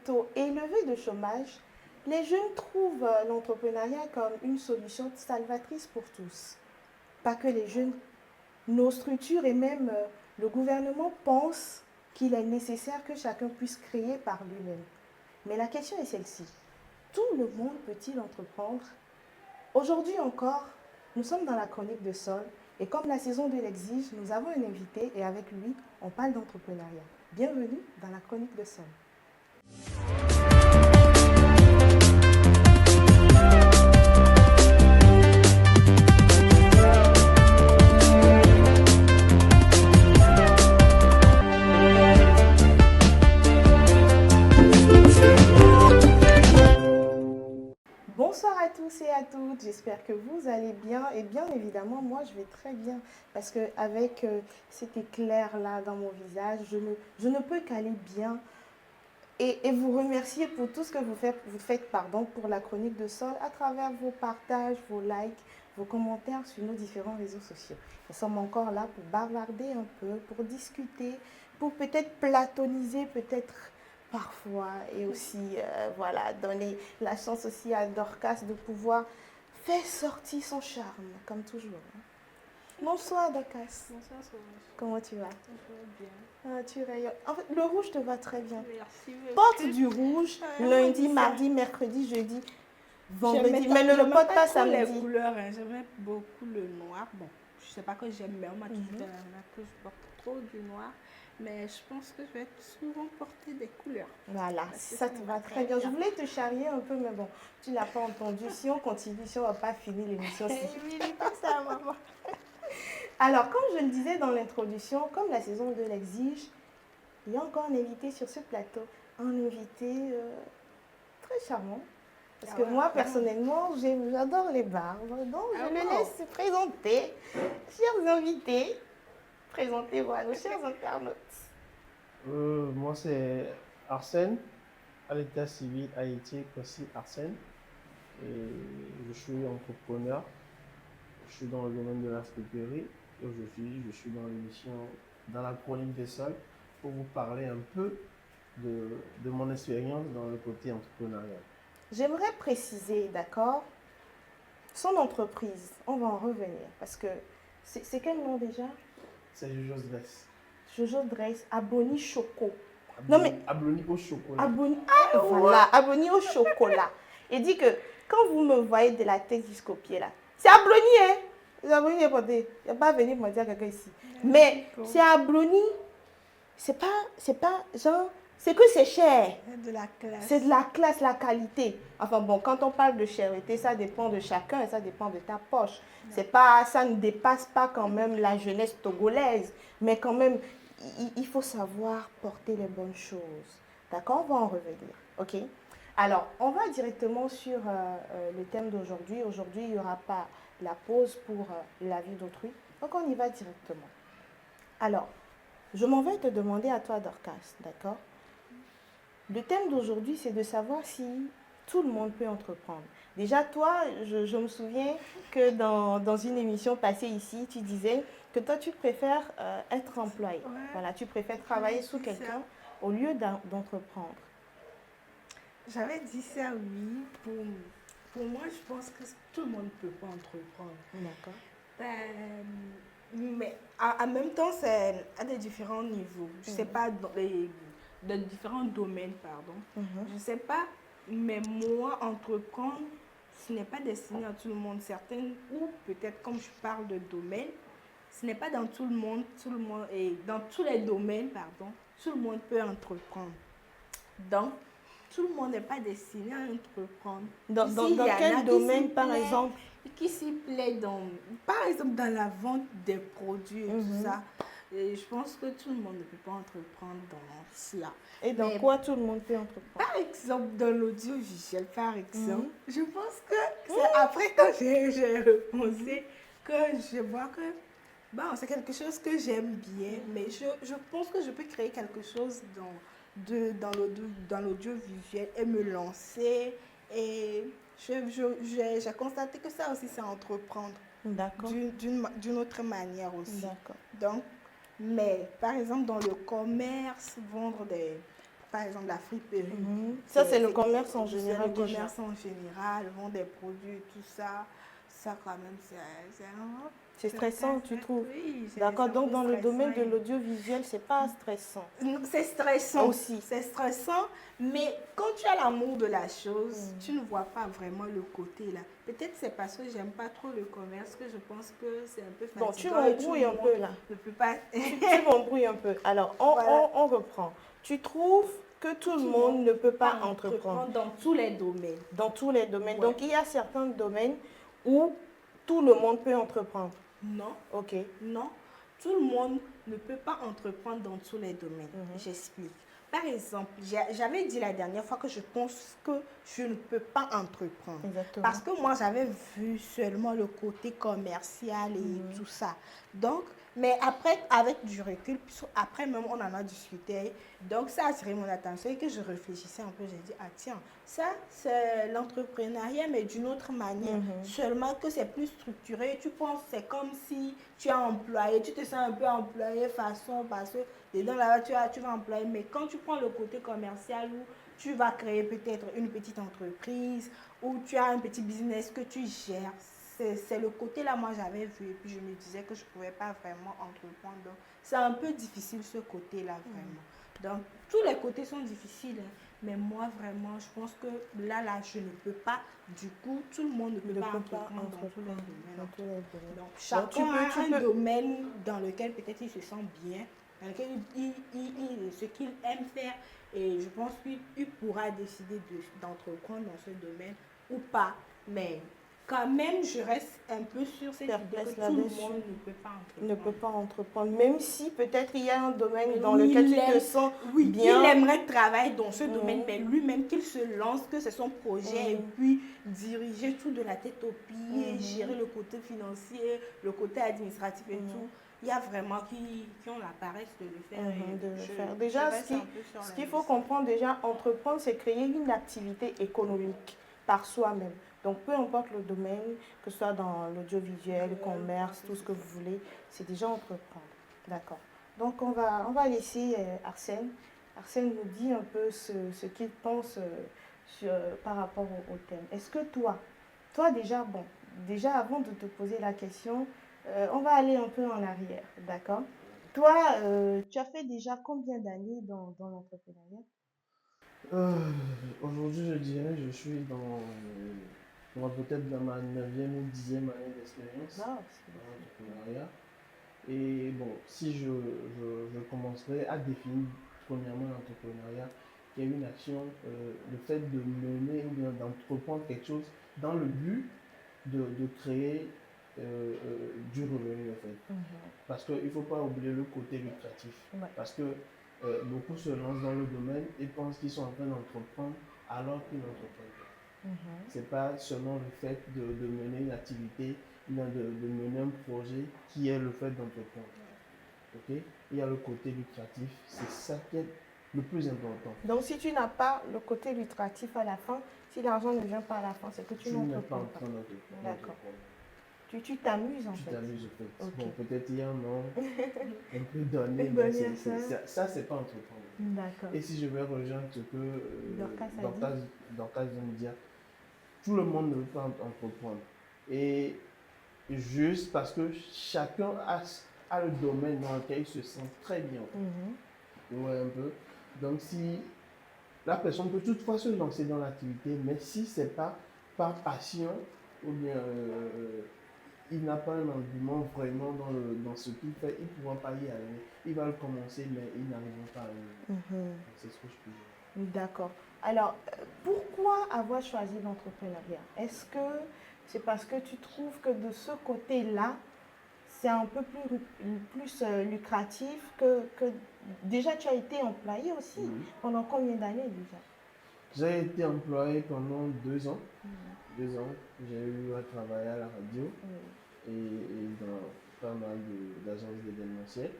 taux élevé de chômage, les jeunes trouvent l'entrepreneuriat comme une solution salvatrice pour tous. Pas que les jeunes, nos structures et même le gouvernement pensent qu'il est nécessaire que chacun puisse créer par lui-même. Mais la question est celle-ci. Tout le monde peut-il entreprendre? Aujourd'hui encore, nous sommes dans la chronique de Sol et comme la saison de l'exige, nous avons un invité et avec lui, on parle d'entrepreneuriat. Bienvenue dans la chronique de Sol. Bonsoir à tous et à toutes, j'espère que vous allez bien et bien évidemment moi je vais très bien parce qu'avec cet éclair là dans mon visage, je ne peux qu'aller bien et vous remercier pour tout ce que vous faites pour la chronique de Sol à travers vos partages, vos likes, vos commentaires sur nos différents réseaux sociaux. Nous sommes encore là pour bavarder un peu, pour discuter, pour peut-être platoniser, peut-être parfois et aussi voilà, donner la chance aussi à Dorcas de pouvoir faire sortir son charme, comme toujours. Bonsoir Dorcas. Bonsoir Solange. Comment tu vas? Je vais bien. Ah, tu rayonnes. En fait, le rouge te va très bien. Merci. Porte du rouge lundi, mardi, mercredi, jeudi, vendredi. Mais ne le porte pas samedi. Les couleurs, hein. J'aime beaucoup le noir. Bon, je sais pas que j'aime, mais on m'a toujours dit que je porte trop du noir. Mais je pense que je vais souvent porter des couleurs. Voilà, ça te va très bien. Je voulais te charrier un peu, mais bon, tu l'as pas entendu. Si on continue, si on va pas finir l'émission. Oui, dis pas ça, maman. Alors, comme je le disais dans l'introduction, comme la saison de l'exige, il y a encore un invité sur ce plateau. Un invité très charmant. Parce que moi, personnellement, j'adore les barbes. Donc, je le laisse se présenter. Chers invités, présentez-vous à nos chers internautes. Moi, c'est Arsène, à l'état civil Haïti, aussi Arsène. Et je suis entrepreneur. Je suis dans le domaine de la friperie. Et aujourd'hui, je suis dans l'émission, dans la chronique des sols, pour vous parler un peu de mon expérience dans le côté entrepreneurial. J'aimerais préciser, d'accord, son entreprise. On va en revenir. Parce que c'est quel nom déjà? C'est Jojo's Dress. Jojo Dress, Aboni Choco. Aboni au chocolat. Voilà, Aboni au chocolat. Et dit que quand vous me voyez de la tête jusqu'au pied là, c'est Abloni, hein? C'est Abloni, il n'y a pas venu me dire quelqu'un ici. Mais c'est Abloni, c'est pas genre, c'est que c'est cher. C'est de la classe. C'est de la classe, la qualité. Enfin bon, quand on parle de cherté, ça dépend de chacun et ça dépend de ta poche. C'est pas, ça ne dépasse pas quand même la jeunesse togolaise. Mais quand même, il faut savoir porter les bonnes choses. D'accord? On va en revenir. OK? Alors, on va directement sur le thème d'aujourd'hui. Aujourd'hui, il n'y aura pas la pause pour la vie d'autrui. Donc, on y va directement. Alors, je m'en vais te demander à toi, Dorcas. D'accord? Le thème d'aujourd'hui, c'est de savoir si tout le monde peut entreprendre. Déjà, toi, je me souviens que dans une émission passée ici, tu disais que toi, tu préfères être employé. Ouais. Voilà, tu préfères travailler sous quelqu'un au lieu d'entreprendre. J'avais dit ça, oui. Pour moi, je pense que tout le monde ne peut pas entreprendre. D'accord. Mais en même temps, c'est à des différents niveaux. Je ne sais pas, dans différents domaines, pardon. Je ne sais pas, mais moi, entreprendre, ce n'est pas destiné à tout le monde. Certaines, ou peut-être comme je parle de domaine, ce n'est pas dans tout le monde, et dans tous les domaines, pardon, tout le monde peut entreprendre. Donc, tout le monde n'est pas destiné à entreprendre. Dans quel domaine, par exemple? Qui s'y plaît par exemple, dans la vente des produits et tout ça. Et je pense que tout le monde ne peut pas entreprendre dans cela. Et dans quoi tout le monde peut entreprendre? Par exemple, dans l'audiovisuel, par exemple, je pense que c'est après quand j'ai repensé que je vois que c'est quelque chose que j'aime bien, mais je pense que je peux créer quelque chose dans l'audiovisuel et me lancer. Et j'ai constaté que ça aussi, c'est entreprendre. D'accord. D'une autre manière aussi. D'accord. Donc, mais par exemple, dans le commerce, par exemple, la friperie. Ça, c'est le commerce en général. C'est le commerce en général, vend des produits, tout ça. Ça, quand même, c'est stressant, tu trouves? Oui. D'accord, donc dans le domaine de l'audiovisuel, c'est pas stressant. C'est stressant aussi. C'est stressant, mais quand tu as l'amour de la chose, tu ne vois pas vraiment le côté là. Peut-être c'est parce que j'aime pas trop le commerce que je pense que c'est un peu fatigant. Bon, tu m'embrouilles un peu là. Ne peut pas... tu m'embrouilles un peu. Alors, on reprend. Tu trouves que tout le monde ne peut pas entreprendre dans tous les domaines. Dans tous les domaines. Ouais. Donc, il y a certains domaines où tout le monde peut entreprendre. Non. Ok. Non. Tout le monde ne peut pas entreprendre dans tous les domaines. J'explique. Par exemple, j'avais dit la dernière fois que je pense que je ne peux pas entreprendre. Exactement. Parce que moi, j'avais vu seulement le côté commercial et tout ça. Donc, mais après, avec du recul, après même, on en a discuté. Donc, ça a attiré mon attention et que je réfléchissais un peu. J'ai dit, ah tiens, ça, c'est l'entrepreneuriat, mais d'une autre manière. Seulement que c'est plus structuré. Tu penses, c'est comme si tu es employé. Tu te sens un peu employé façon, parce que dedans là-bas, tu vas employer. Mais quand tu prends le côté commercial où tu vas créer peut-être une petite entreprise, où tu as un petit business que tu gères, c'est le côté là, moi j'avais vu, et puis je me disais que je ne pouvais pas vraiment entreprendre. Donc, c'est un peu difficile ce côté-là, vraiment. Donc, tous les côtés sont difficiles, hein, mais moi vraiment, je pense que là, je ne peux pas. Du coup, tout le monde ne peut pas entreprendre dans tous les domaines. Donc, chacun a un domaine dans lequel peut-être il se sent bien, dans lequel ce qu'il aime faire, et je pense qu'il pourra décider d'entreprendre dans ce domaine ou pas. Mais quand même, je reste un peu sur cette idée que tout le monde ne peut pas entreprendre. Même si peut-être il y a un domaine dans lequel tu te sens bien. Il aimerait travailler dans ce domaine, mais lui-même qu'il se lance, que c'est son projet, et puis diriger tout de la tête aux pieds, gérer le côté financier, le côté administratif et tout. Il y a vraiment qui ont la paresse de le faire. Déjà, ce qu'il faut comprendre, entreprendre, c'est créer une activité économique par soi-même. Donc, peu importe le domaine, que ce soit dans l'audiovisuel, le commerce, tout ce que vous voulez, c'est déjà entreprendre. D'accord. Donc, on va laisser Arsène. Arsène nous dit un peu ce qu'il pense par rapport au thème. Est-ce que toi déjà avant de te poser la question, on va aller un peu en arrière, d'accord? Toi, tu as fait déjà combien d'années dans l'entrepreneuriat? Aujourd'hui, je dirais je suis peut-être dans ma 9e ou 10e année d'expérience dans l'entrepreneuriat. Et bon, si je commencerai à définir premièrement l'entrepreneuriat, qui est une action, le fait de mener ou bien d'entreprendre quelque chose dans le but de créer du revenu en fait. Parce qu'il ne faut pas oublier le côté lucratif. Parce que beaucoup se lancent dans le domaine et pensent qu'ils sont en train d'entreprendre alors qu'ils n'entreprennent pas. Ce n'est pas seulement le fait de mener une activité, de mener un projet qui est le fait d'entreprendre. Okay? Il y a le côté lucratif, c'est ça qui est le plus important. Donc si tu n'as pas le côté lucratif à la fin, si l'argent ne vient pas à la fin, c'est que tu n'entreprends pas. D'accord. Tu t'amuses en fait. Tu t'amuses en fait. Okay. Bon, peut-être il y a un nom, un peu donné, mais ça c'est pas entreprendre. D'accord. Et si je vais rejoindre ce que Dorcas vient de dire, tout le monde ne veut pas entreprendre. Et juste parce que chacun a le domaine dans lequel il se sent très bien. Ouais, un peu. Donc si la personne peut toutefois se lancer dans l'activité, mais si c'est pas par passion ou bien il n'a pas un engouement vraiment dans ce qu'il fait, il ne pourra pas y arriver. Il va le commencer, mais il n'arrivera pas à arriver. C'est ce que je peux dire. D'accord. Alors, pourquoi avoir choisi l'entrepreneuriat? Est-ce que c'est parce que tu trouves que de ce côté-là, c'est un peu plus lucratif que... Déjà, tu as été employé aussi. Pendant combien d'années déjà? J'ai été employé pendant 2 ans. 2 ans, j'ai eu à travailler à la radio et dans pas mal d'agences d'événementiel.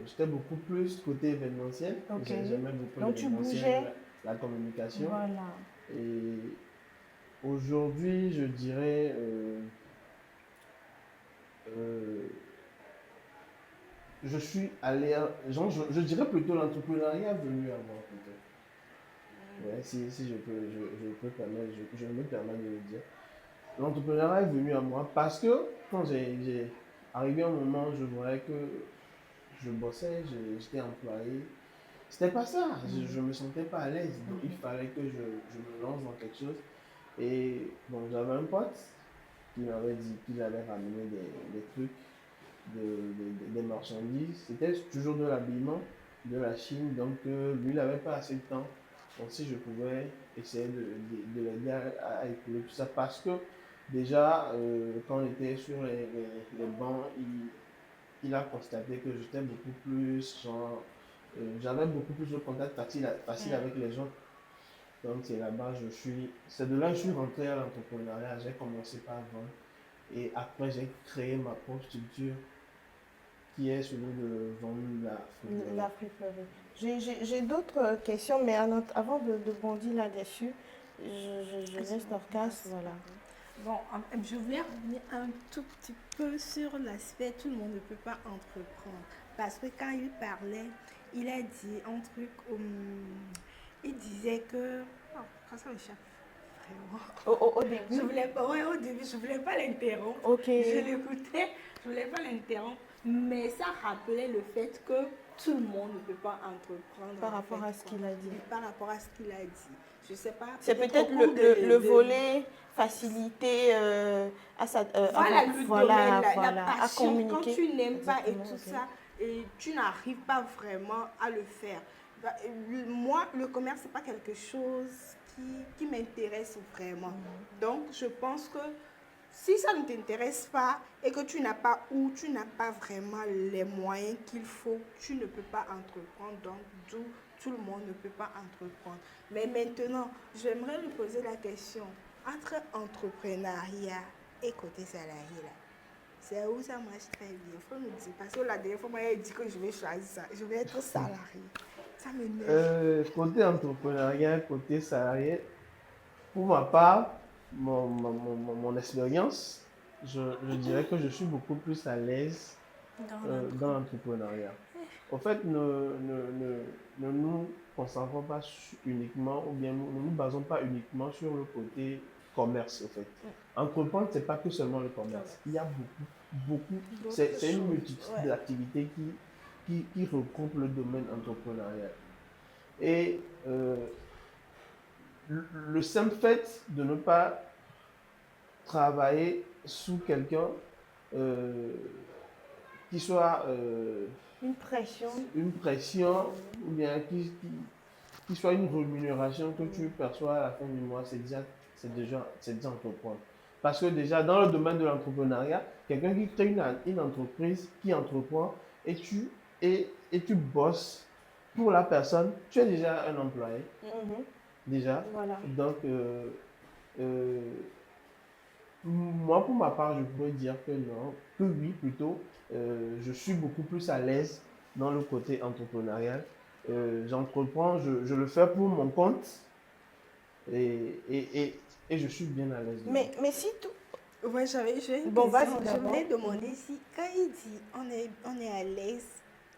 J'étais beaucoup plus côté événementiel. J'aimais beaucoup l'événementiel, la communication. Voilà. Et aujourd'hui, je dirais, je suis allé, genre, je dirais plutôt l'entrepreneuriat est venu à moi peut-être. Ouais, si je peux permettre, je me permets de le dire. L'entrepreneuriat est venu à moi parce que quand j'ai arrivé un moment, je voyais que je bossais, j'étais employé. C'était pas ça, je me sentais pas à l'aise. Donc il fallait que je me lance dans quelque chose. Et bon, j'avais un pote qui m'avait dit qu'il allait ramener des trucs, des marchandises. C'était toujours de l'habillement de la Chine, donc lui, il n'avait pas assez de temps. Donc si je pouvais essayer de l'aider à écouler tout ça, parce que déjà, quand on était sur les bancs, il a constaté que j'étais beaucoup plus, genre, j'avais beaucoup plus de contact facile avec les gens. Donc c'est là-bas, c'est de là que je suis rentré à l'entrepreneuriat. J'ai commencé par vendre et après j'ai créé ma propre structure qui est celui de vendre la friperie. La friperie. J'ai d'autres questions, mais avant de bondir là-dessus, je laisse Dorcas, voilà. Bon, je voulais revenir un tout petit peu sur l'aspect tout le monde ne peut pas entreprendre. Parce que quand il parlait, il a dit un truc, il disait que... Oh, quand ça m'échappe, vraiment. Au début? Je voulais pas, ouais, au début, je voulais pas l'interrompre. Ok. Je l'écoutais, je voulais pas l'interrompre. Mais ça rappelait le fait que tout le monde ne peut pas entreprendre. Par rapport à ce qu'il a dit. Par rapport à ce qu'il a dit. Je sais pas. C'est peut-être le volet facilité voilà, le domaine, la passion, communiquer. quand tu n'aimes pas et Exactement, tout ok. ça, et tu n'arrives pas vraiment à le faire. Moi, le commerce, c'est pas quelque chose qui m'intéresse vraiment. Donc, je pense que si ça ne t'intéresse pas et que tu n'as pas vraiment les moyens qu'il faut, tu ne peux pas entreprendre. Donc, d'où tout le monde ne peut pas entreprendre. Mais maintenant, j'aimerais lui poser la question, entre entrepreneuriat et côté salarié, là, c'est où ça marche très bien. Il faut nous dire, parce que la dernière fois, moi, j'ai dit que je vais choisir ça. Je vais être salarié. Ça m'énerve. Côté entrepreneuriat, côté salarié, pour ma part, mon expérience, je dirais que je suis beaucoup plus à l'aise dans l'entrepreneuriat. En fait, ne nous concentrons pas uniquement, ou bien ne nous basons pas uniquement sur le côté commerce, en fait. Entreprendre, ce n'est pas que seulement le commerce. Il y a beaucoup, c'est une multitude d'activités qui regroupent le domaine entrepreneurial. Et le simple fait de ne pas travailler sous quelqu'un qui soit une pression ou bien qui soit une rémunération que tu perçois à la fin du mois, c'est déjà entreprendre. Parce que déjà dans le domaine de l'entrepreneuriat, quelqu'un qui crée une entreprise, qui entreprend et tu bosses pour la personne, tu es déjà un employé. Déjà. Voilà. Donc, moi, pour ma part, je pourrais dire que non, que oui, plutôt. Je suis beaucoup plus à l'aise dans le côté entrepreneurial. J'entreprends, je le fais pour mon compte et je suis bien à l'aise. Mais si tout... Ouais, Bon, vas-y je d'abord. voulais demander si, quand il dit on est à l'aise,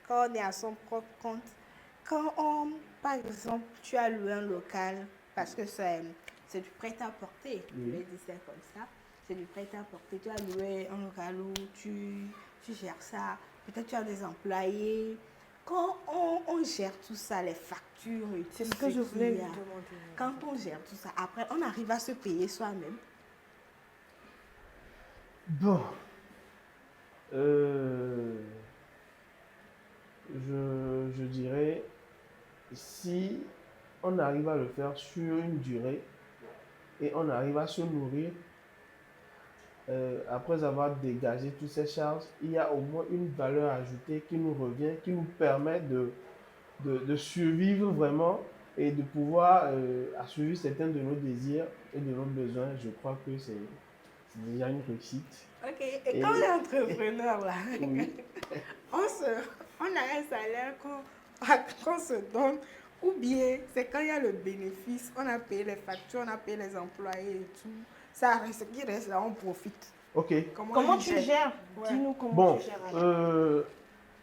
quand on est à son propre compte, quand par exemple, tu as loué un local, parce que c'est du prêt-à-porter, je vais dire ça comme ça, c'est du prêt-à-porter, tu as loué un local où tu gères ça, peut-être tu as des employés, quand on gère tout ça, les factures et tout, c'est ce que je voulais lui demander. Quand on gère tout ça, après on arrive à se payer soi-même. Bon, je dirais, si on arrive à le faire sur une durée et on arrive à se nourrir, après avoir dégagé toutes ces charges, il y a au moins une valeur ajoutée qui nous revient, qui nous permet de survivre vraiment et de pouvoir assurer certains de nos désirs et de nos besoins. Je crois que c'est déjà une réussite. Ok, et quand on est entrepreneur là, Oui. on a un salaire qu'on se donne, ou bien c'est quand il y a le bénéfice, on a payé les factures, on a payé les employés et tout, ça reste, ce qui reste là, on profite. Ok. Comment tu gères? Ouais. Dis-nous comment Bon, tu gères.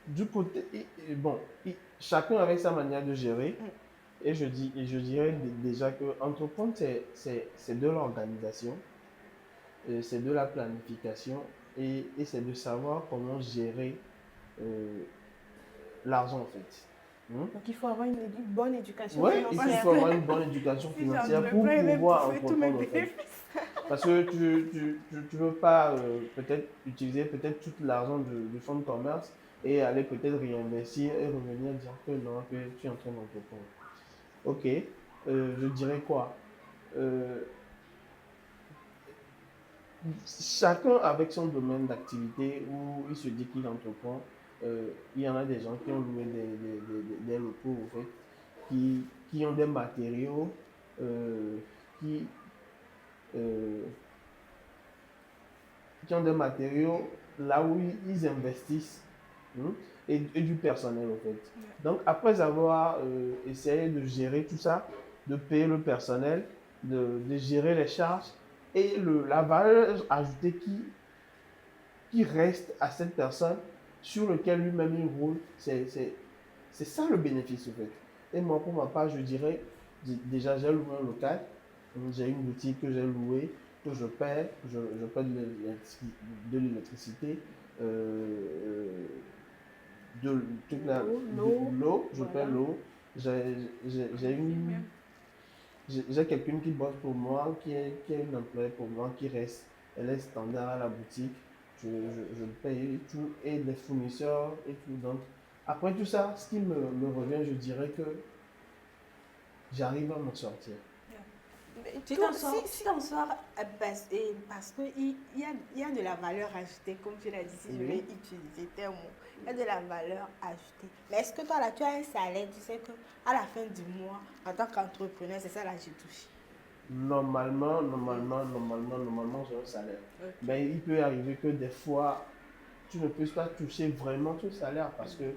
du côté, bon, chacun avec sa manière de gérer. Et je dirais déjà que entreprendre, c'est de l'organisation, c'est de la planification et c'est de savoir comment gérer l'argent en fait. Donc il faut avoir une bonne éducation Oui, financière. il faut avoir une bonne éducation financière pour pouvoir entreprendre en fait. Parce que tu veux pas peut-être utiliser peut-être tout l'argent du fonds de commerce et aller peut-être réinvestir et revenir dire que non, que tu es en train d'entreprendre. Ok, je dirais quoi? Chacun avec son domaine d'activité où il se dit qu'il entreprend. Il y en a des gens qui ont loué des locaux en fait, qui ont des matériaux, qui, euh, qui ont des matériaux là où ils investissent et du personnel en fait. Donc après avoir essayé de gérer tout ça, de payer le personnel, de gérer les charges et la valeur ajoutée qui reste à cette personne sur lequel lui-même il roule, c'est ça le bénéfice en fait. Et moi pour ma part je dirais, déjà j'ai loué un local, j'ai une boutique que j'ai louée, que je paie de l'électricité, de toute l'eau, je paie l'eau, j'ai quelqu'un qui bosse pour moi, qui est une employée pour moi, qui reste, elle est standard à la boutique, je paye tout, et les fournisseurs et tout. Donc, après tout ça, ce qui me revient, je dirais que j'arrive à m'en sortir. Tu t'en sors parce qu'il y a de la valeur ajoutée, comme tu l'as dit, si je vais utiliser tes mots. Il y a de la valeur ajoutée. Mais est-ce que toi, là, tu as un salaire, tu sais qu'à la fin du mois, en tant qu'entrepreneur, c'est ça là que je touche? Normalement, j'ai un salaire. Okay. Mais il peut arriver que des fois, tu ne puisses pas toucher vraiment ton salaire parce que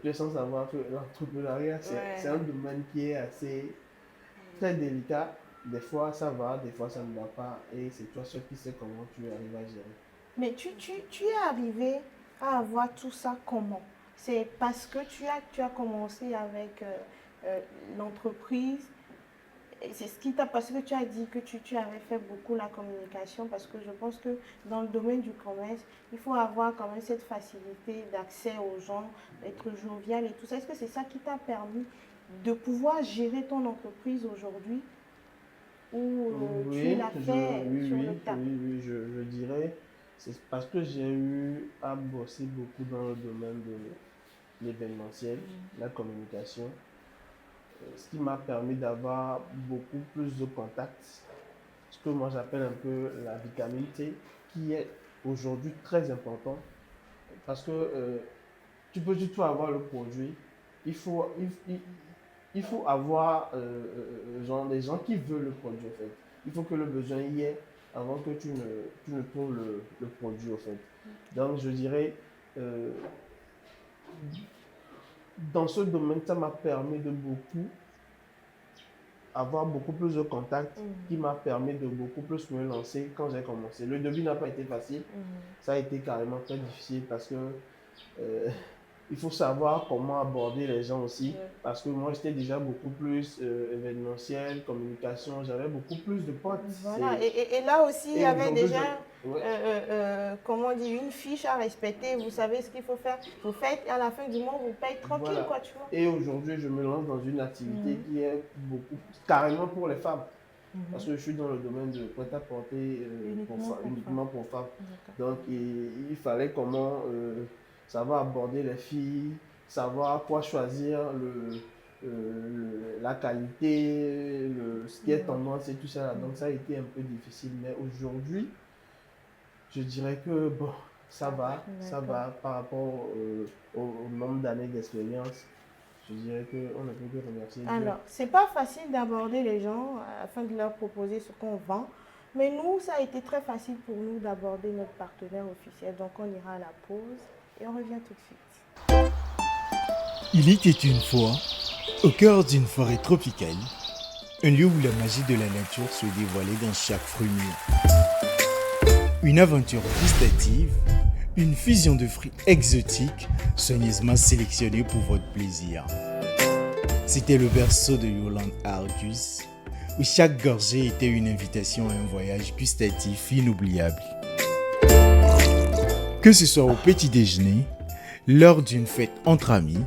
tu es sans savoir que l'entrepreneuriat, c'est un domaine qui est assez très délicat. Des fois, ça va, des fois, ça ne va pas. Et c'est toi seul qui sais comment tu arrives à gérer. Mais tu es arrivé à avoir tout ça comment? C'est parce que tu as commencé avec l'entreprise. C'est ce qui t'a parce que tu as dit que tu avais fait beaucoup la communication parce que je pense que dans le domaine du commerce, il faut avoir quand même cette facilité d'accès aux gens, être jovial et tout ça. Est-ce que c'est ça qui t'a permis de pouvoir gérer ton entreprise aujourd'hui ou tu l'as fait sur le tas? Oui, je dirais, c'est parce que j'ai eu à bosser beaucoup dans le domaine de l'événementiel, la communication. Ce qui m'a permis d'avoir beaucoup plus de contacts, ce que moi j'appelle un peu la vitamine T, qui est aujourd'hui très important parce que tu peux du tout avoir le produit, il faut avoir des gens qui veulent le produit en fait. Il faut que le besoin y ait avant que tu ne trouves le produit en fait. Donc je dirais, dans ce domaine, ça m'a permis de avoir beaucoup plus de contacts, qui m'a permis de beaucoup plus me lancer quand j'ai commencé. Le début n'a pas été facile, ça a été carrément très difficile parce que il faut savoir comment aborder les gens aussi, parce que moi j'étais déjà beaucoup plus événementiel, communication, j'avais beaucoup plus de potes. Voilà, et là aussi il y avait déjà comment dire, une fiche à respecter, vous savez ce qu'il faut faire, vous faites à la fin du mois, vous payez tranquille, voilà. Quoi, tu vois. Et aujourd'hui je me lance dans une activité qui est carrément pour les femmes. Parce que je suis dans le domaine de prêt-à-porter uniquement pour femmes. Donc il fallait comment savoir aborder les filles, savoir quoi choisir, la qualité, ce qui est tendance et tout ça. Donc ça a été un peu difficile. Mais aujourd'hui, je dirais que bon, ça va par rapport au nombre d'années d'expérience. Je dirais qu'on ne peut que remercier Dieu. Alors, c'est pas facile d'aborder les gens afin de leur proposer ce qu'on vend. Mais nous, ça a été très facile pour nous d'aborder notre partenaire officiel. Donc, on ira à la pause et on revient tout de suite. Il était une fois, au cœur d'une forêt tropicale, un lieu où la magie de la nature se dévoilait dans chaque fruit mûr. Une aventure gustative, Une fusion de fruits exotiques soigneusement sélectionnés pour votre plaisir. C'était le berceau de Yolande Argus, où chaque gorgée était une invitation à un voyage gustatif inoubliable. Que ce soit au petit déjeuner, lors d'une fête entre amis,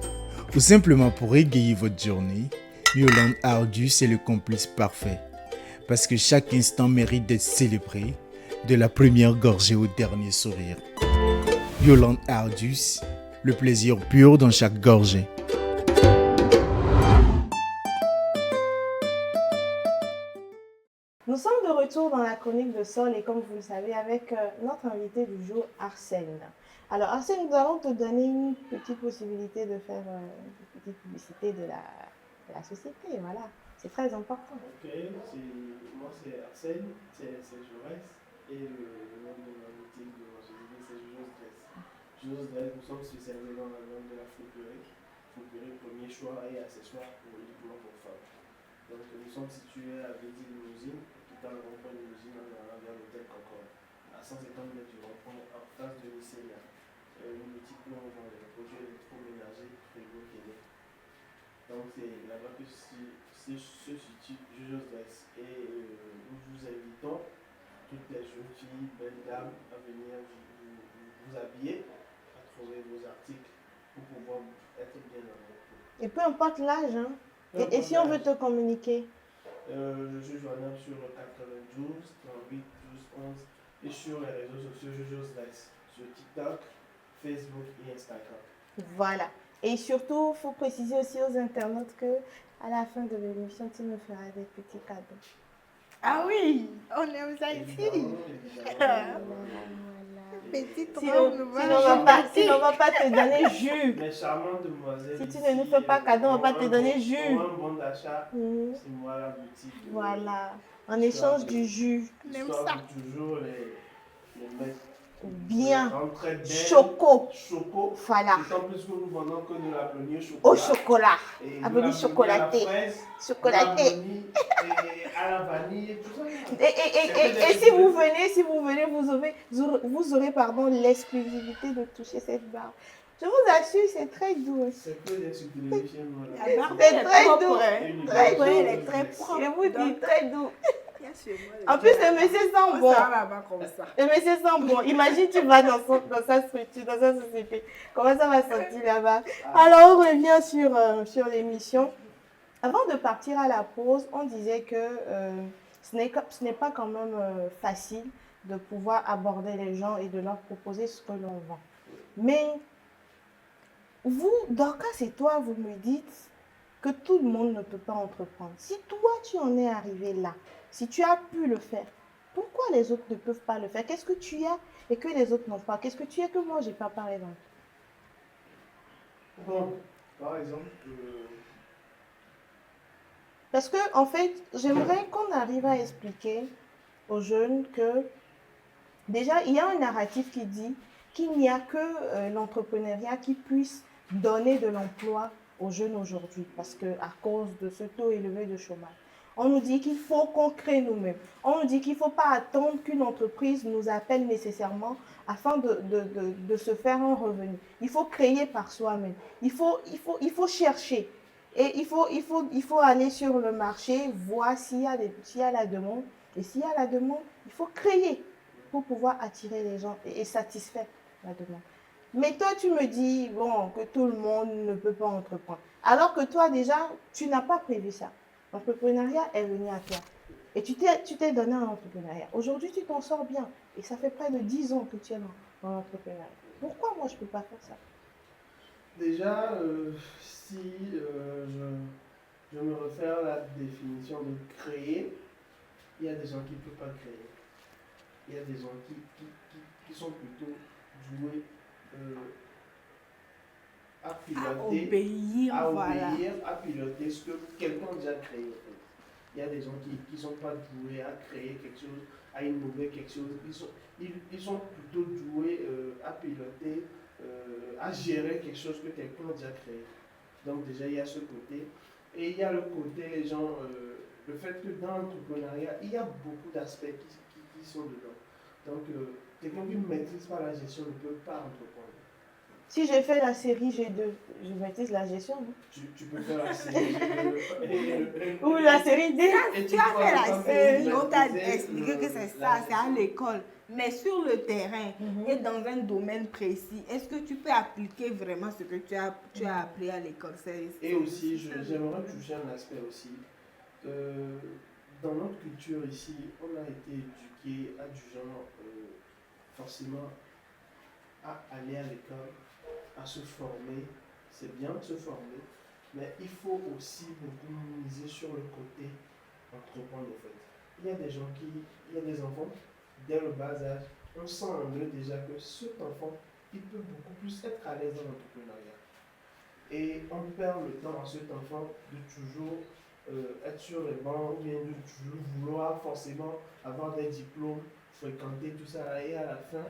ou simplement pour égayer votre journée, Yolande Argus est le complice parfait. Parce que chaque instant mérite d'être célébré, de la première gorgée au dernier sourire. Yolande Argus, le plaisir pur dans chaque gorgée. Nous sommes de retour dans la chronique de Sol et comme vous le savez, avec notre invité du jour, Arsène. Alors Arsène, nous allons te donner une petite possibilité de faire une petite publicité de la société. Voilà, c'est très important. Ok, moi c'est Arsène, c'est Jaurès et le nom de ma boutique de ma société c'est Jojo's Dress. Jojo's Dress, nous sommes spécialisés dans la vente de la fouperie. Fouperie, premier choix et accessoires pour uniquement pour femmes. Donc nous sommes situés à Védie Limousine, quittant le rond-point de Limousine en allant vers l'hôtel Concorde, à 150 mètres du rond-point en face de l'Icélia. Une boutique où on vend des produits électroménagers, frigo, télé. Donc c'est là-bas que se situe Jojo's Dress. Et nous vous invitons, toutes les jeunes filles, belles dames, à venir vous habiller, à trouver vos articles pour pouvoir être bien dans votre peau. Et peu importe l'âge, hein. Et si on veut te communiquer? Je suis joignable sur le 92, 38, 12, 11 et sur les réseaux sociaux Jojo's Dress, sur TikTok, Facebook et Instagram. Voilà. Et surtout, il faut préciser aussi aux internautes que à la fin de l'émission, tu me feras des petits cadeaux. Ah oui, on aime ça ici. Évidemment. Petite Sinon, robe, sinon, on va pas te donner jus. Mes charmantes demoiselles. Si tu ne nous fais pas cadeau, on va pas te donner jus. Pour un bon d'achat, Mhm. c'est moi la boutique. Voilà. En échange du jus. On aime Histoire ça. de toujours les mettre Bien. en très belle. Choco. Choco. Voilà. D'autant plus que nous vendons que de la blonnie Au au chocolat. chocolat. Et de Avenue la chocolaté. blonnie à la fraise, Chocolaté. de la blonnie et à la vanille et tout ça. Et si vous venez, vous aurez l'exclusivité de toucher cette barre. Je vous assure, c'est très doux. C'est que des subtilités chez moi. La barbe C'est est très propre, doux. hein. Très Ouais, doux. elle est très propre. Je vous dis, Donc, très doux. bien sûr, moi, En plus, le monsieur sent on bon. s'en va là-bas comme ça. Le monsieur sent bon. Imagine, tu vas dans sa structure, dans sa société. Comment ça va sentir là-bas? Alors, on revient sur l'émission. Avant de partir à la pause, on disait que ce n'est pas quand même facile de pouvoir aborder les gens et de leur proposer ce que l'on vend. Mais vous, Dorcas et toi, vous me dites que tout le monde ne peut pas entreprendre. Si toi, tu en es arrivé là, si tu as pu le faire, pourquoi les autres ne peuvent pas le faire? Qu'est-ce que tu as et que les autres n'ont pas? Qu'est-ce que tu as que moi, je n'ai pas, par exemple? Bon, par exemple, Parce que, en fait, j'aimerais qu'on arrive à expliquer aux jeunes que, déjà, il y a un narratif qui dit qu'il n'y a que l'entrepreneuriat qui puisse donner de l'emploi aux jeunes aujourd'hui, parce qu'à cause de ce taux élevé de chômage. On nous dit qu'il faut qu'on crée nous-mêmes. On nous dit qu'il ne faut pas attendre qu'une entreprise nous appelle nécessairement afin de se faire un revenu. Il faut créer par soi-même. Il faut chercher. Et il faut aller sur le marché, voir s'il y a la demande. Et s'il y a la demande, il faut créer pour pouvoir attirer les gens et satisfaire la demande. Mais toi, tu me dis bon, que tout le monde ne peut pas entreprendre. Alors que toi, déjà, tu n'as pas prévu ça. L'entrepreneuriat est venu à toi. Et tu t'es donné un entrepreneuriat. Aujourd'hui, tu t'en sors bien. Et ça fait près de 10 ans que tu es dans l'entrepreneuriat. Pourquoi moi, je ne peux pas faire ça? déjà, si je me réfère à la définition de créer, il y a des gens qui ne peuvent pas créer. Il y a des gens qui sont plutôt doués à piloter, à piloter ce que quelqu'un a déjà créé. En fait. Il y a des gens qui ne sont pas doués à créer quelque chose, à innover quelque chose. Ils sont plutôt doués à piloter, à gérer quelque chose que quelqu'un a déjà créé. Donc déjà, il y a ce côté. Et il y a le côté, les gens, le fait que dans l'entrepreneuriat, il y a beaucoup d'aspects qui sont dedans. Donc, quelqu'un qui ne maîtrise pas la gestion ne peut pas entreprendre. Si j'ai fait la série G2, je maîtrise la gestion. Non? Tu peux faire la série Ou la série D. et Tu as fait la dois série, on t'a maîtriser expliqué que c'est la ça, c'est à gestion. l'école. Mais sur le terrain et dans un domaine précis, est-ce que tu peux appliquer vraiment ce que tu as appris à l'école? Et aussi, j'aimerais toucher un aspect aussi. Dans notre culture ici, on a été éduqué à du genre, forcément, à aller à l'école, à se former. C'est bien de se former, mais il faut aussi beaucoup miser sur le côté entreprendre en fait. Il y a des gens il y a des enfants, dès le bas âge, on sent en eux déjà que cet enfant, il peut beaucoup plus être à l'aise dans l'entrepreneuriat. Et on perd le temps à cet enfant de toujours être sur les bancs ou bien de toujours vouloir forcément avoir des diplômes, fréquenter tout ça et à la fin.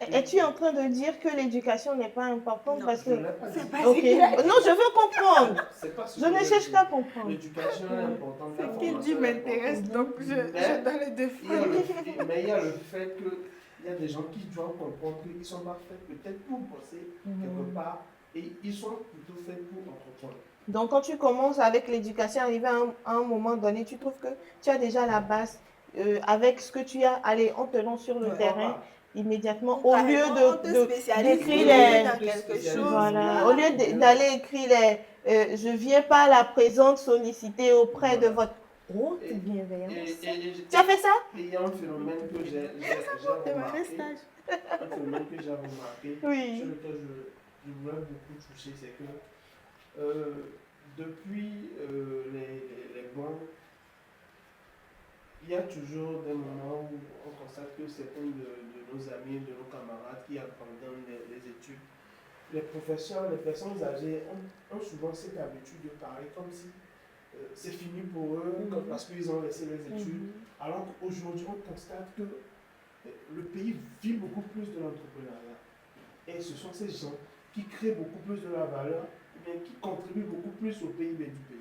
Es-tu en train de dire que l'éducation n'est pas importante Non, parce Je que... ne l'ai pas dit. c'est pas Ok. ce qu'il a dit. Non, je veux comprendre. C'est pas ce Je que ne j'ai cherche dit. pas à comprendre. L'éducation est importante. la Ce qu'il dit formation est m'intéresse, importante. donc je Mais dois le il y a défendre. mais il y a le fait qu'il y a des gens qui doivent comprendre qu'ils ne sont pas faits peut-être pour bosser quelque part et ils sont plutôt faits pour entreprendre. Donc, quand tu commences avec l'éducation, arrivé à un moment donné, tu trouves que tu as déjà la base avec ce que tu as. Allez, on te lance sur le Ouais. terrain immédiatement au lieu On te spécialise d'écrire dans les... quelque chose. Voilà, au lieu d'aller écrire les... je viens pas à la présente solliciter auprès de votre haute bienveillance. Tu as fait ça? Et il y a un phénomène que j'ai Démarrer remarqué, stage. un phénomène que j'ai remarqué, Oui. sur lequel je voulais beaucoup toucher, c'est que depuis les banques, il y a toujours des moments où on constate que certains de nos amis, de nos camarades qui abandonnent les études, les professeurs, les personnes âgées ont souvent cette habitude de parler comme si c'est fini pour eux, parce qu'ils ont laissé les études. Alors qu'aujourd'hui, on constate que le pays vit beaucoup plus de l'entrepreneuriat. Et ce sont ces gens qui créent beaucoup plus de la valeur, mais qui contribuent beaucoup plus au PIB du pays.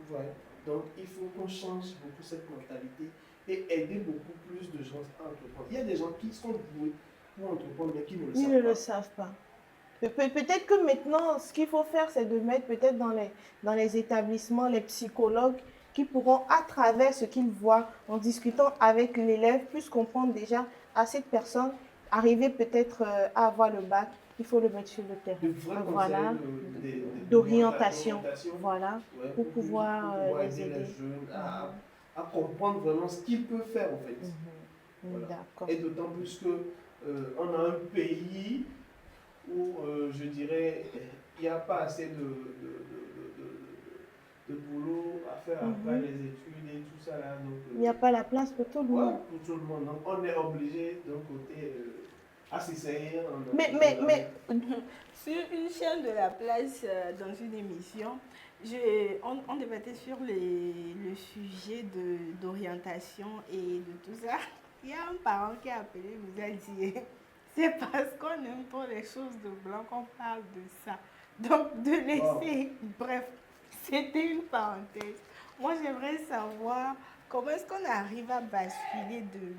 Vous voyez? Donc, il faut qu'on change beaucoup cette mentalité et aider beaucoup plus de gens à entreprendre. Il y a des gens qui sont doués pour entreprendre, mais qui ne le savent Ils pas. ne le savent pas. Peut-être que maintenant, ce qu'il faut faire, c'est de mettre peut-être dans les établissements les psychologues qui pourront, à travers ce qu'ils voient, en discutant avec l'élève, plus comprendre déjà à cette personne, arriver peut-être à avoir le bac, il faut le mettre sur le terrain. De vrais Voilà. conseils D'orientation. Voilà. Ouais, Pour pouvoir les aider aider. les jeunes à comprendre vraiment ce qu'ils peuvent faire en fait. Voilà. D'accord. Et d'autant plus que on a un pays où je dirais il n'y a pas assez de boulot à faire après les études et tout ça là. Donc, Il n'y a pas la place pour tout le ouais, monde. pour tout le monde. Donc on est obligé d'un côté à s'essayer. Mais Sur une chaîne de la place, dans une émission, on débattait sur le sujet d'orientation et de tout ça. Il y a un parent qui a appelé, nous a dit, c'est parce qu'on aime trop les choses de blanc qu'on parle de ça. Donc, de laisser, bref, c'était une parenthèse. Moi, j'aimerais savoir comment est-ce qu'on arrive à basculer de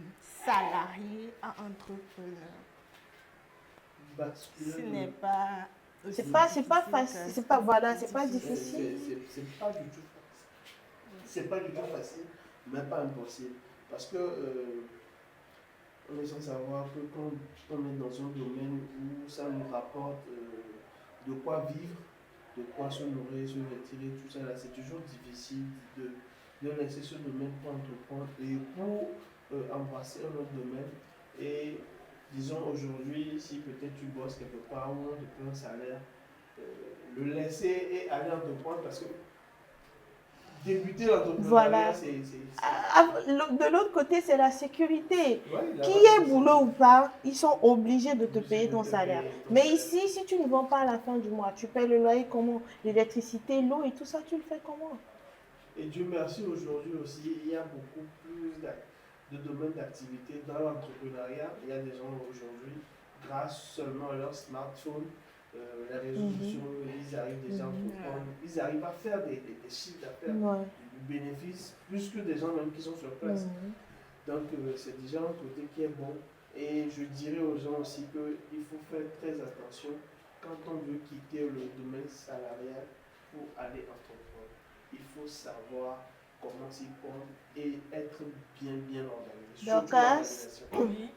salarié à entrepreneur. Ce n'est pas... c'est pas facile, c'est pas voilà, c'est pas difficile. C'est pas du tout facile. C'est pas du tout facile, mais pas impossible. Parce que on est sans savoir que quand on est dans un domaine où ça nous rapporte de quoi vivre, de quoi se nourrir, se retirer, tout ça là, c'est toujours difficile de laisser ce domaine pour entreprendre et pour embrasser un autre domaine. Et disons aujourd'hui, si peut-être tu bosses quelque part où on te paie un salaire, le laisser et aller entreprendre parce que débuter l'entrepreneuriat, Voilà. c'est... De l'autre côté, c'est la sécurité. Ouais, Qui ait boulot ou pas, ils sont obligés de te payer ton salaire. Mais ici, si tu ne vends pas à la fin du mois, tu paies le loyer comment? L'électricité, l'eau et tout ça, tu le fais comment? Et Dieu merci, aujourd'hui aussi, il y a beaucoup plus de domaines d'activité dans l'entrepreneuriat. Il y a des gens aujourd'hui, grâce seulement à leur smartphone, les réseaux sociaux, ils arrivent déjà à entreprendre, ils arrivent à faire des chiffres d'affaires, du bénéfice, plus que des gens même qui sont sur place. Donc, c'est déjà un côté qui est bon. Et je dirais aux gens aussi qu'il faut faire très attention quand on veut quitter le domaine salarial pour aller entreprendre. Il faut savoir comment s'y prendre et être bien organisé. Surtout Dorcas, l'organisation. Oui.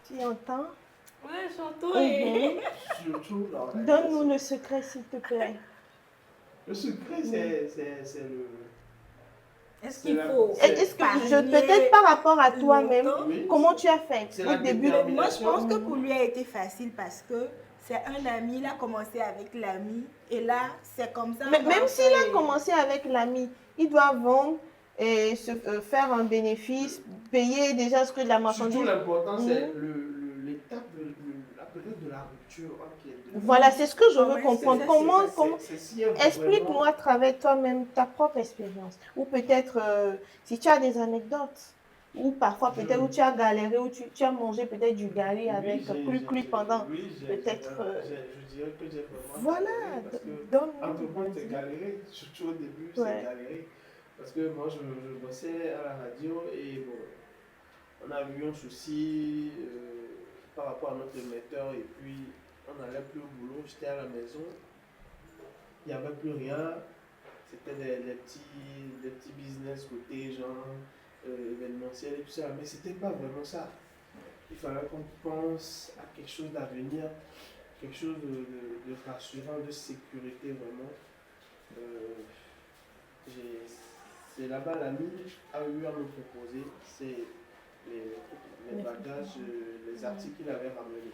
tu entends? Ouais, j'entends. Donne-nous Surtout l'organisation. le secret, s'il te plaît. Le secret, c'est le. Est-ce C'est qu'il la- faut c'est- Est-ce que épargner peut-être par rapport à toi-même, longtemps? Oui, comment tu as fait c'est au la début? Moi, je pense que détermination. pour lui a été facile parce que c'est un ami, il a commencé avec l'ami et là, c'est comme ça. Mais on même va s'il a faire- commencé avec l'ami, il doit vendre et faire un bénéfice, payer déjà ce que de la Surtout marchandise. l'important, c'est Mhm. l'étape, la période de la rupture entre les deux. Voilà, c'est ce que je Ah veux ouais, comprendre. c'est- Comment, C'est si vraiment- explique-moi à travers toi-même ta propre expérience. Ou peut-être si tu as des anecdotes. Ou parfois peut-être où tu as galéré, où tu as mangé peut-être du gari Oui, avec plus pendant. oui, peut-être, je dirais que j'ai vraiment Voilà, galéré parce que donne-nous. entreprendre, c'est galérer. Surtout au début, Ouais. c'est galérer. Parce que moi, je bossais à la radio et bon, on a eu un souci par rapport à notre émetteur et puis on n'allait plus au boulot. J'étais à la maison, il n'y avait plus rien. C'était des petits business côté genre événementiel et tout ça, mais c'était pas vraiment ça. Il fallait qu'on pense à quelque chose d'avenir, quelque chose de rassurant, de sécurité vraiment. C'est là-bas l'ami a eu à me proposer les bagages, les articles qu'il avait ramenés.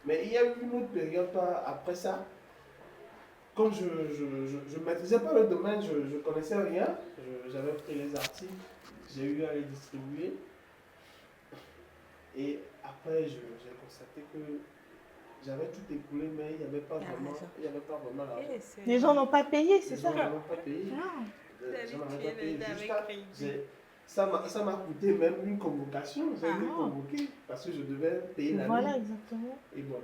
Mais il y a eu une autre période après ça, comme je ne maîtrisais pas le domaine, je ne connaissais rien, j'avais pris les articles, j'ai eu à les distribuer. Et après, j'ai constaté que j'avais tout écoulé, mais il n'y avait pas vraiment l'argent. Eh, c'est- Les gens n'ont pas payé, c'est Les ça? gens n'avaient pas payé. Non. Les gens n'avaient pas payé. Avec Jusqu'à- crédit. ça m'a coûté même une convocation. J'ai Ah été non. convoqué parce que je devais payer la Voilà, nuit. exactement. Et bon,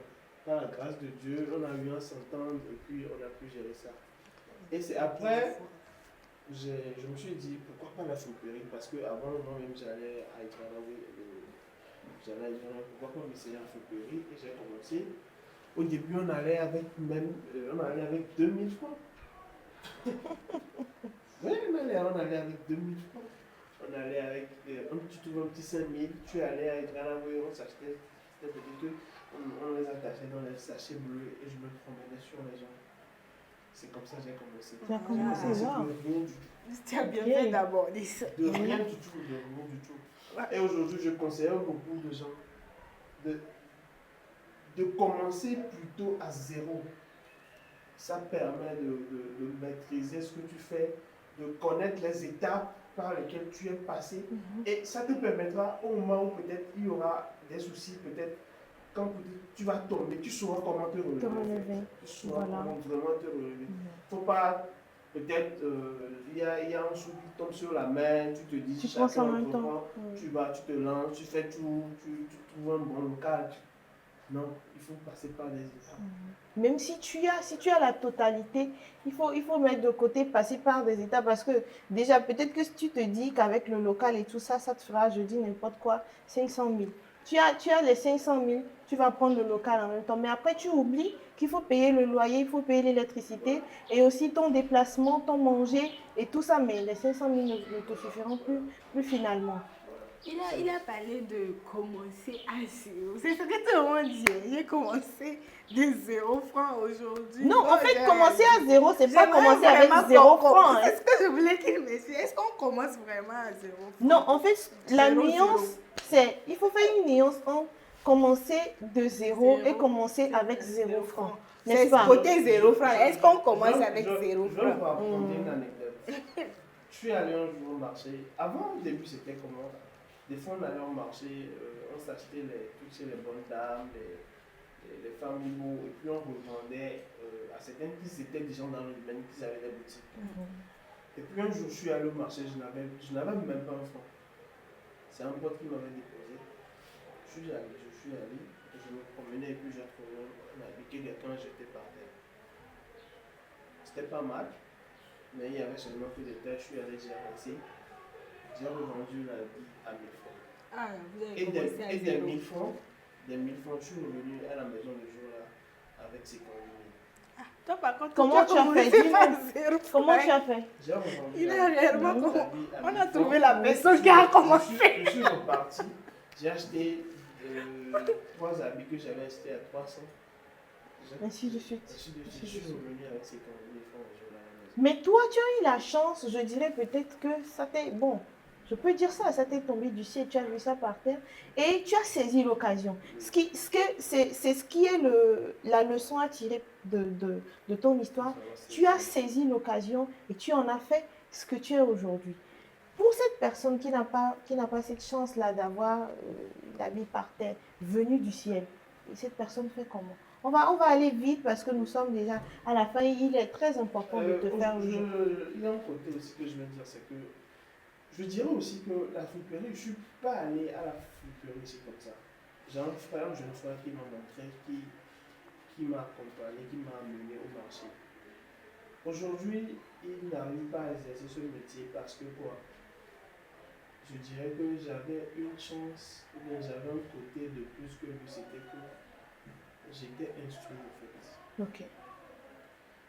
par la grâce de Dieu, on a eu un s'entendre et puis on a pu gérer ça. Et c'est après, je me suis dit, pourquoi pas la chauffeurie? Parce qu'avant, moi-même, j'allais à Itranaoui. J'allais à Itranaoui, pourquoi pas m'essayer en chauffeurie? Et j'ai commencé. Au début, on allait avec 2000 francs. Oui, on allait avec 2000 francs. On allait avec tu trouves un petit 5000, tu allais à Itranaoui, on s'achetait des petits trucs, on les attachait dans les sachets bleus et je me promenais sur les gens. C'est comme ça que j'ai commencé. Tu as commencé, C'est wow. de rien du tout. Tu as bien Ok. fait d'aborder ça. De rien du tout, de rien du tout. Et aujourd'hui, je conseille à beaucoup de gens de commencer plutôt à zéro. Ça permet de maîtriser ce que tu fais, de connaître les étapes par lesquelles tu es passé. Et ça te permettra au moment où peut-être il y aura des soucis, peut-être quand tu vas tomber, tu sauras comment te relever. Te relever. Tu sauras Voilà. comment vraiment te relever. Faut pas, peut-être, il y a un sou qui tombe sur la main, tu te dis, Tu chacun penses en même entreprend, temps. tu vas, tu te lances, tu fais tout, tu trouves un bon local. Non, il faut passer par des étapes. Même si tu as la totalité, il faut mettre de côté, passer par des étapes parce que déjà, peut-être que si tu te dis qu'avec le local et tout ça, ça te fera, je dis n'importe quoi, 500 000. Tu as les 500 000, tu vas prendre le local en même temps. Mais après, tu oublies qu'il faut payer le loyer, il faut payer l'électricité et aussi ton déplacement, ton manger et tout ça. Mais les 500 000 ne te suffiront plus finalement. Il a parlé de commencer à zéro. C'est ce que tout le monde dit. J'ai commencé de 0 francs aujourd'hui. Non, en fait, commencer à zéro, c'est pas J'aimerais commencer avec vraiment 0 qu'on- francs. C'est ce que je voulais qu'il m'explique. Est-ce qu'on commence vraiment à 0 francs? Non, en fait, la Zéro, nuance, zéro. c'est, il faut faire une nuance entre commencer de zéro et Zéro. commencer avec 0 francs. C'est N'est-ce pas? côté 0 francs. Est-ce qu'on commence Je- avec 0 Je vais vous francs? raconter une anecdote. Je suis allé un jour au marché. Avant, au début, c'était comment? Des fois, on allait au marché, on s'achetait toutes les bonnes dames, les familiaux, et puis on revendait à certaines qui étaient déjà dans le domaine, qui avaient des boutiques. Et puis un jour, je suis allé au marché, je n'avais même pas un franc. C'est un pote qui m'avait déposé. Je suis allé, je me promenais et puis j'ai trouvé un habit que quelqu'un jeté par terre. C'était pas mal, mais il y avait seulement que des terres. Je suis allé, j'ai ramassé. J'ai revendu la vie à 1000 francs. Ah, vous avez Et commencé à des 0. 1000 francs, je suis revenu à la maison le jour là avec 50 000. Toi, par contre, Comment tu as fait? commencé par Dis-nous. 0 Comment tu francs. as fait? J'ai revendu Il a réellement la comment- vie à on 1000 a trouvé francs. la personne qui a commencé. Je suis reparti. J'ai acheté 3 habits que j'avais achetés à 300. Ainsi de suite. Je suis revenu avec 50 000 francs le jour là à la maison. Mais toi, tu as eu la chance, je dirais peut-être que ça t'est... Bon, je peux dire ça, ça t'est tombé du ciel, tu as vu ça par terre et tu as saisi l'occasion. C'est ce qui est la leçon à tirer de ton histoire. Tu as saisi l'occasion et tu en as fait ce que tu es aujourd'hui. Pour cette personne qui n'a pas cette chance-là d'avoir la vie par terre, venue du ciel, cette personne fait comment? On va aller vite parce que nous sommes déjà à la fin. Il est très important de te faire le jeu. Il y a un côté aussi que je veux dire, c'est que je dirais aussi que la friperie, je ne suis pas allé à la friperie, c'est comme ça. J'ai un frère, une jeune frère qui m'a montré, qui m'a accompagné, qui m'a amené au marché. Aujourd'hui, il n'arrive pas à exercer ce métier parce que quoi? Je dirais que j'avais une chance, ou bien j'avais un côté de plus que lui, c'était que j'étais instruit en fait. Ok.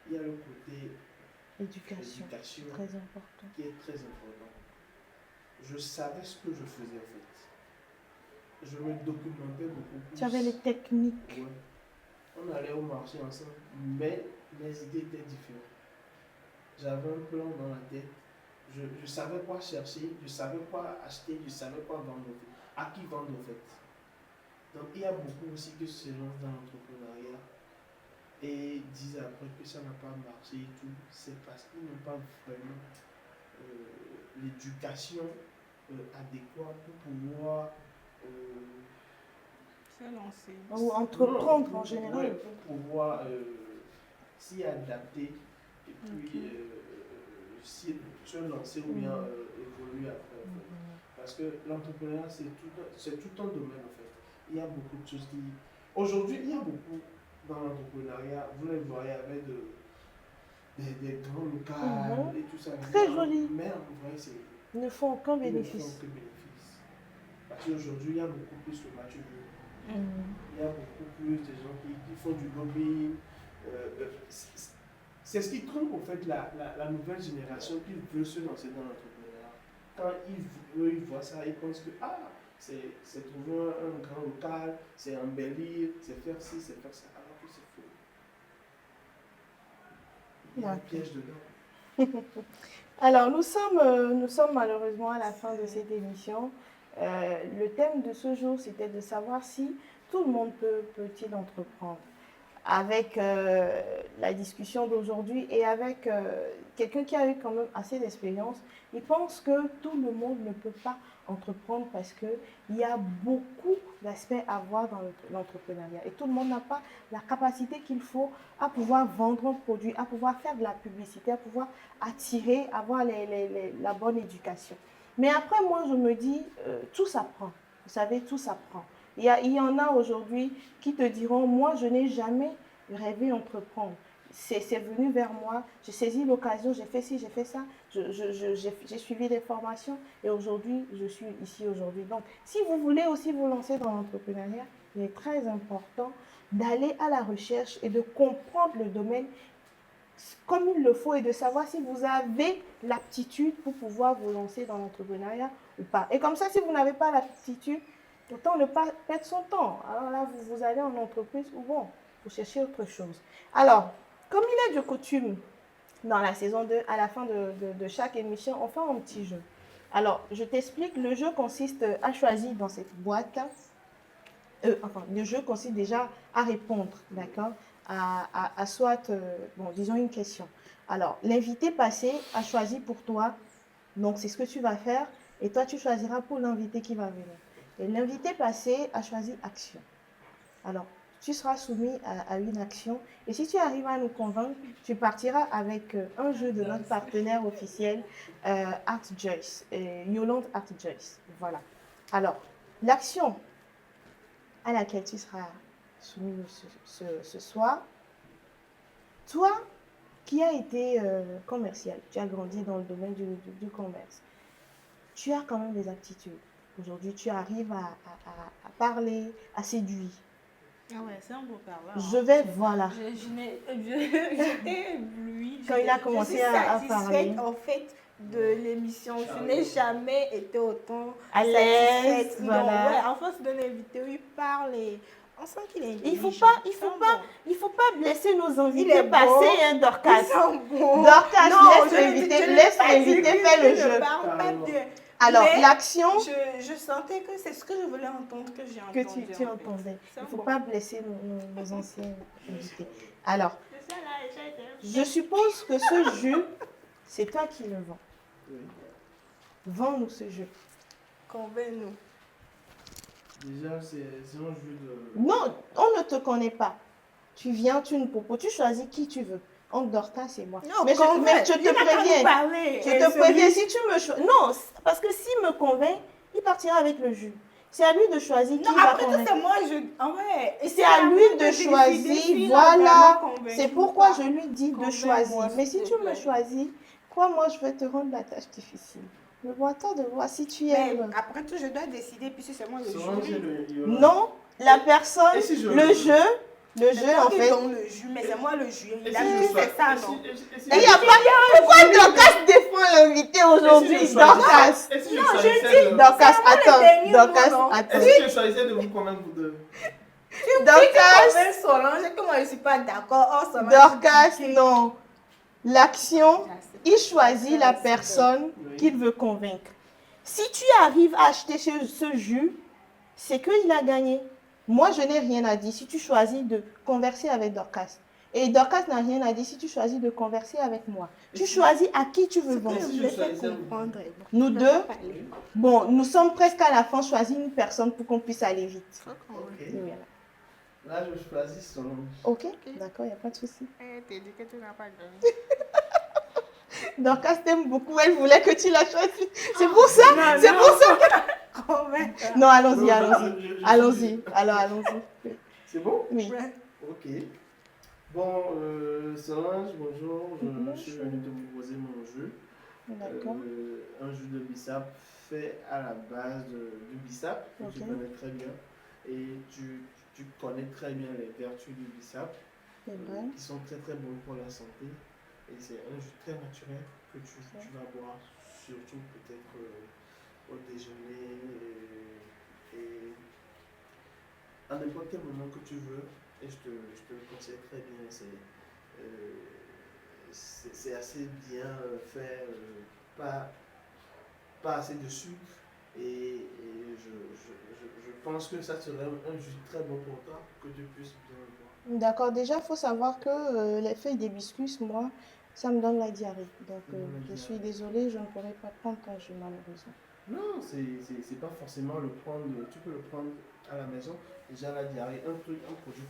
Il y a le côté Éducation. éducation Très important. qui est très important. Je savais ce que je faisais en fait. Je me documentais beaucoup plus. Tu avais les techniques. Ouais. On allait au marché ensemble, mais mes idées étaient différentes. J'avais un plan dans la tête. Je savais quoi chercher, je savais quoi acheter, je savais quoi vendre, à qui vendre en fait. Donc il y a beaucoup aussi qui se lancent dans l'entrepreneuriat et disent après que ça n'a pas marché et tout. C'est parce qu'ils n'ont pas vraiment l'éducation adéquate pour pouvoir Se lancer. Ou entreprendre en général. ouais, pour pouvoir s'y adapter et puis si se lancer ou bien évoluer après. En fait. Parce que l'entrepreneuriat, c'est tout un domaine en fait. Il y a beaucoup de choses qui... Aujourd'hui, il y a beaucoup dans l'entrepreneuriat, vous les voyez avec des grands locales et tout ça. Très joli. Mais en vrai, c'est... Ils ne font aucun Ils ne font bénéfice. que bénéfice. Parce qu'aujourd'hui, il y a beaucoup plus de matchs. Il y a beaucoup plus de gens qui font du lobbying. C'est ce qui trompe en fait la nouvelle génération qui veut se lancer dans l'entrepreneuriat. Quand ils voient ça, ils pensent que c'est trouver un grand local, c'est embellir, c'est faire ci, c'est faire ça. Alors que c'est faux. Il y a un piège dedans. Alors, nous sommes malheureusement à la fin de cette émission. Le thème de ce jour, c'était de savoir si tout le monde peut-il entreprendre. Avec la discussion d'aujourd'hui et avec quelqu'un qui a eu quand même assez d'expérience, il pense que tout le monde ne peut pas entreprendre parce qu'il y a beaucoup d'aspects à voir dans l'entrepreneuriat. Et tout le monde n'a pas la capacité qu'il faut à pouvoir vendre un produit, à pouvoir faire de la publicité, à pouvoir attirer, avoir la bonne éducation. Mais après, moi, je me dis, tout s'apprend. Vous savez, tout s'apprend. Il y en a aujourd'hui qui te diront, moi, je n'ai jamais rêvé entreprendre. C'est venu vers moi, j'ai saisi l'occasion, j'ai fait ci, j'ai fait ça, j'ai suivi des formations et aujourd'hui, je suis ici aujourd'hui. Donc, si vous voulez aussi vous lancer dans l'entrepreneuriat, il est très important d'aller à la recherche et de comprendre le domaine comme il le faut et de savoir si vous avez l'aptitude pour pouvoir vous lancer dans l'entrepreneuriat ou pas. Et comme ça, si vous n'avez pas l'aptitude, autant ne pas perdre son temps. Alors là, vous allez en entreprise ou bon, vous cherchez autre chose. Alors, comme il est de coutume dans la saison 2, à la fin de chaque émission, on fait un petit jeu. Alors, je t'explique, le jeu consiste à choisir dans cette boîte, le jeu consiste déjà à répondre, d'accord, à soit, bon, disons une question. Alors, l'invité passé a choisi pour toi, donc c'est ce que tu vas faire, et toi tu choisiras pour l'invité qui va venir. Et l'invité passé a choisi action. Alors, tu seras soumis à une action. Et si tu arrives à nous convaincre, tu partiras avec un jeu de notre partenaire officiel, Art Joyce, Yolande Art Joyce. Voilà. Alors, l'action à laquelle tu seras soumis ce soir, toi qui as été commercial, tu as grandi dans le domaine du commerce, tu as quand même des aptitudes. Aujourd'hui, tu arrives à parler, à séduire. Ah ouais, c'est un beau parleur. Je vais, voilà. J'étais éblouie. Quand il a commencé à parler. En fait, de l'émission. Je n'ai jamais été autant à l'aise. satisfaite. Voilà. Non, ouais, en face d'un invité, il parle et on sent qu'il est intelligent. Il faut pas blesser nos invités. Il est passer, beau. hein, Dorcas. Ils sont bons. Dorcas, Non, laisse l'invité faire le jeu. Je parle pas bien. Alors, Mais l'action je sentais que c'est ce que je voulais entendre que j'ai entendu. que tu entendais. Il ne faut bon. pas blesser nos anciens invités. Alors, C'est ça, là, je suppose que ce jeu, c'est toi qui le vends. Oui. Vends-nous ce jeu. Convainc-nous. Déjà, c'est un jeu de... Non, on ne te connaît pas. Tu viens, tu nous proposes, tu choisis qui tu veux. Entre Dorcas et moi. Non, mais je te préviens. Je te préviens, si tu me choisis. Non, parce que s'il me convainc, il partira avec le jus. C'est à lui de choisir qui Non, va après tout, convaincre. c'est moi, ouais. C'est à lui de choisir. Voilà. C'est pourquoi je lui dis de choisir. Mais si tu me choisis, crois-moi, je vais te rendre la tâche difficile. Je vois tant de voir si tu aimes. Après tout, je dois décider, puisque c'est moi le Solange, jury. Non, la personne, Et si je- le jeu en fait. Dans le jus, mais c'est moi le jury. Il a dit c'est ça, non? Et il n'y a pas. Pourquoi Dorcas défend l'invité aujourd'hui? Dorcas. Est-ce que je Non, choisissais je dis de- Dorcas, attends. dernier mot, Dorcas, non? attends. Est-ce que je choisissais de vous convaincre vous deux? Dorcas, Convainc Solange, que moi je ne suis pas d'accord. Oh, Solange, Dorcas, c'est non. L'action, Ah, c'est il choisit la personne Oui. qu'il veut convaincre. Si tu arrives à acheter ce jus, c'est qu'il a gagné. Moi, je n'ai rien à dire si tu choisis de converser avec Dorcas. Et Dorcas n'a rien à dire si tu choisis de converser avec moi. Tu choisis à qui tu veux vendre. Je Si me je fais choisissais- comprendre. Nous deux, bon, nous sommes presque à la fin. Choisis une personne pour qu'on puisse aller vite. Ok. Et voilà. Là, je choisis Solange. Ok, d'accord, il n'y a pas de souci. T'es dit que tu n'as pas gagné. Dorcas t'aime beaucoup, elle voulait que tu la choisisses. C'est pour ça, c'est pour ça. Convaincre. Non, allons-y, Non, allons-y. je- Allons-y, alors allons-y. C'est bon? Oui. Ok. Bon, Solange, bonjour. Je Bonjour. suis venu te proposer mon jeu. D'accord. Un jus de bissap fait à la base du bissap, que tu Ok. connais très bien. Et tu connais très bien les vertus du bissap, C'est vrai. qui sont très très bonnes pour la santé. Et c'est un jus très naturel que tu vas boire, surtout peut-être au déjeuner et à n'importe quel moment que tu veux. Et je te le conseille très bien. C'est assez bien fait, pas assez de sucre. Et je pense que ça serait un jus très bon pour toi, que tu puisses bien le boire. D'accord, déjà, il faut savoir que les feuilles d'hibiscus, moi, ça me donne la diarrhée. Donc, je suis désolée, je ne pourrai pas prendre ton jus, malheureusement. Non, c'est pas forcément le prendre, tu peux le prendre à la maison. Déjà la diarrhée, un produit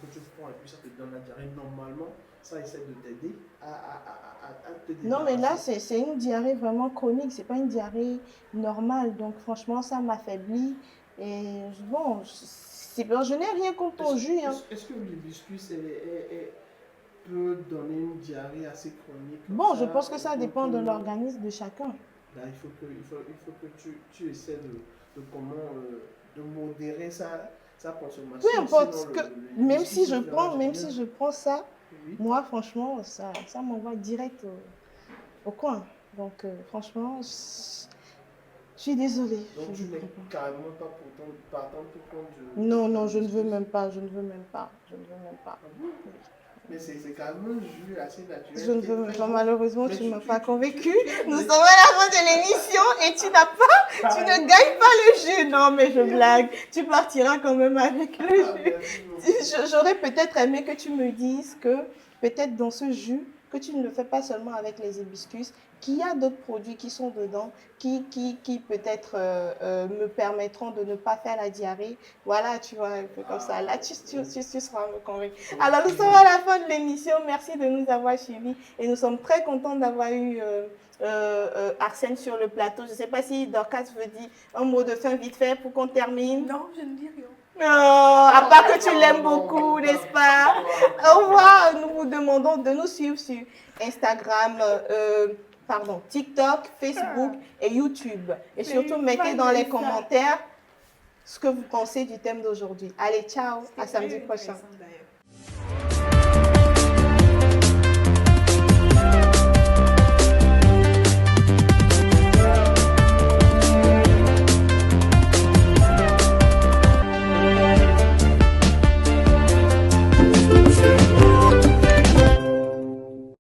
que tu prends et puis ça te donne la diarrhée, normalement, ça essaie de t'aider à te débarrasser. Non, mais là, c'est une diarrhée vraiment chronique, c'est pas une diarrhée normale. Donc, franchement, ça m'affaiblit. Et bon, je n'ai rien contre ton jus. Hein. Est-ce que l'hibiscus peut donner une diarrhée assez chronique comme Bon, ça, je pense que ça donc, dépend de l'organisme de chacun. Là, il faut que tu essaies de modérer sa consommation. Peu importe, Sinon, même si l'hibiscus je te fera prends, du même bien. si je prends ça, Oui. moi, franchement, ça m'envoie direct au coin. Donc, franchement, je suis désolée. Donc Je tu n'es ne peux pas. carrément pas partant pour prendre du... Non, non, je ne veux même pas, je ne veux même pas, je ne veux même pas. Ah bon? Mais c'est quand même un jus assez naturel. Je ne qui est veux même très pas, bon. malheureusement, Mais tu ne m'as tu- pas tu- convaincue. tu- Nous sommes à la fin de l'émission et tu ne gagnes pas le jus. Non, mais je blague. Tu partiras quand même avec le Ah, jus. merci beaucoup. J'aurais peut-être aimé que tu me dises que peut-être dans ce jus, que tu ne le fais pas seulement avec les hibiscus, qu'il y a d'autres produits qui sont dedans, qui peut-être me permettront de ne pas faire la diarrhée. Voilà, tu vois, un peu comme ça. Là, tu seras me convaincre. Alors, nous sommes à la fin de l'émission. Merci de nous avoir suivis et nous sommes très contents d'avoir eu Arsène sur le plateau. Je ne sais pas si Dorcas veut dire un mot de fin vite fait pour qu'on termine. Non, je ne dis rien. Non, à part que tu l'aimes beaucoup, n'est-ce pas? Au revoir. Nous vous demandons de nous suivre sur Instagram, TikTok, Facebook et YouTube. Et surtout, mettez dans les commentaires ce que vous pensez du thème d'aujourd'hui. Allez, ciao, à samedi Très prochain. intéressant, d'ailleurs.